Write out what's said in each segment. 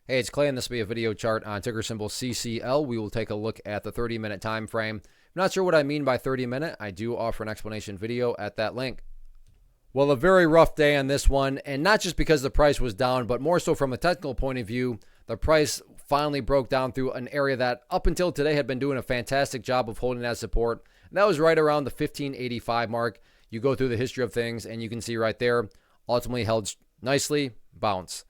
Hey, it's Clay, and this will be a video chart on ticker symbol CCL. We will take a look at the 30-minute time frame. If you're not sure what I mean by 30-minute, I do offer an explanation video at that link. Well, a very rough day on this one, and not just because the price was down, but more so from a technical point of view. The price finally broke down through an area that up until today had been doing a fantastic job of holding that support. And that was right around the 1585 mark. You go through the history of things, and you can see right there, ultimately held nicely, bounce.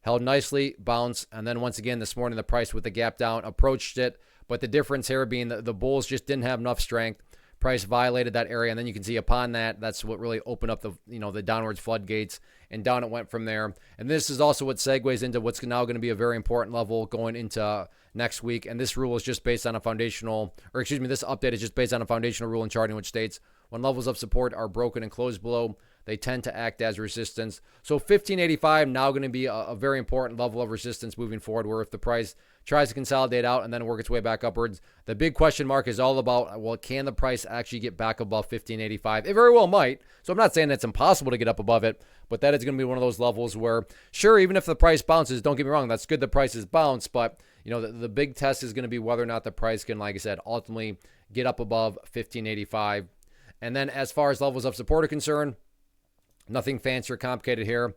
Held nicely, bounce, and then once again this morning the price with the gap down approached it, but the difference here being the bulls just didn't have enough strength. Price violated that area, and then you can see upon that, that's what really opened up the downwards floodgates, and down it went from there. And this is also what segues into what's now going to be a very important level going into next week. And this rule is just based on a foundational, or excuse me, this update is just based on a foundational rule in charting, which states when levels of support are broken and closed below, they tend to act as resistance. So 1585 now going to be a very important level of resistance moving forward, where if the price tries to consolidate out and then work its way back upwards, the big question mark is all about, well, can the price actually get back above 1585? It very well might. So I'm not saying it's impossible to get up above it, but that is going to be one of those levels where, sure, even if the price bounces, don't get me wrong, that's good the prices bounce, but the big test is going to be whether or not the price can, like I said, ultimately get up above 1585. And then as far as levels of support are concerned, nothing fancy or complicated here.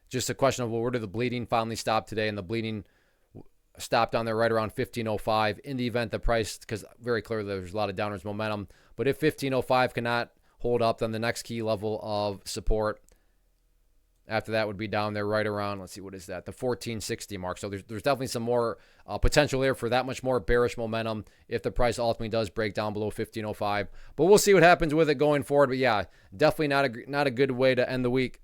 Just a question of, well, where did the bleeding finally stop today? And the bleeding stopped down there right around 1505 in the event the price, because very clearly there's a lot of downwards momentum. But if 1505 cannot hold up, then the next key level of support after that would be down there right around, let's see, what is that? The 1460 mark. So there's definitely some more potential here for that much more bearish momentum if the price ultimately does break down below 1505. But we'll see what happens with it going forward. But yeah, definitely not a good way to end the week.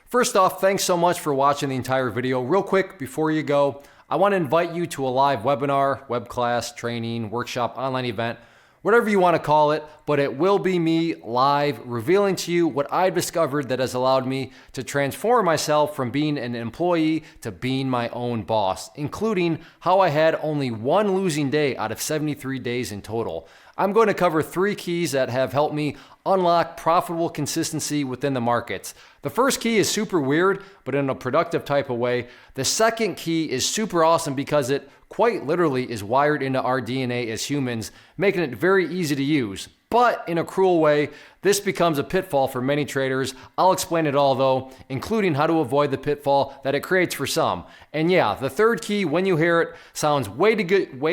First off, thanks so much for watching the entire video. Real quick, before you go, I want to invite you to a live webinar, web class, training, workshop, online event, whatever you want to call it, but it will be me live revealing to you what I've discovered that has allowed me to transform myself from being an employee to being my own boss, including how I had only one losing day out of 73 days in total. I'm going to cover 3 keys that have helped me unlock profitable consistency within the markets. The first key is super weird, but in a productive type of way. The second key is super awesome because it quite literally is wired into our DNA as humans, making it very easy to use. But in a cruel way, this becomes a pitfall for many traders. I'll explain it all though, including how to avoid the pitfall that it creates for some. And yeah, the third key, when you hear it, sounds way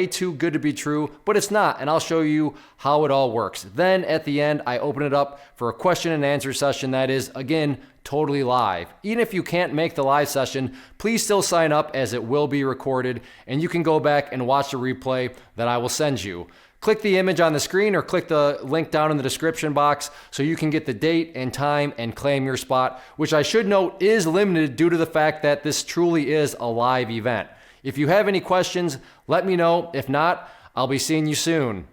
too good to be true, but it's not, and I'll show you how it all works. Then at the end, I open it up for a question and answer session that is, again, totally live. Even if you can't make the live session, please still sign up as it will be recorded, and you can go back and watch the replay that I will send you. Click the image on the screen or click the link down in the description box so you can get the date and time and claim your spot, which I should note is limited due to the fact that this truly is a live event. If you have any questions, let me know. If not, I'll be seeing you soon.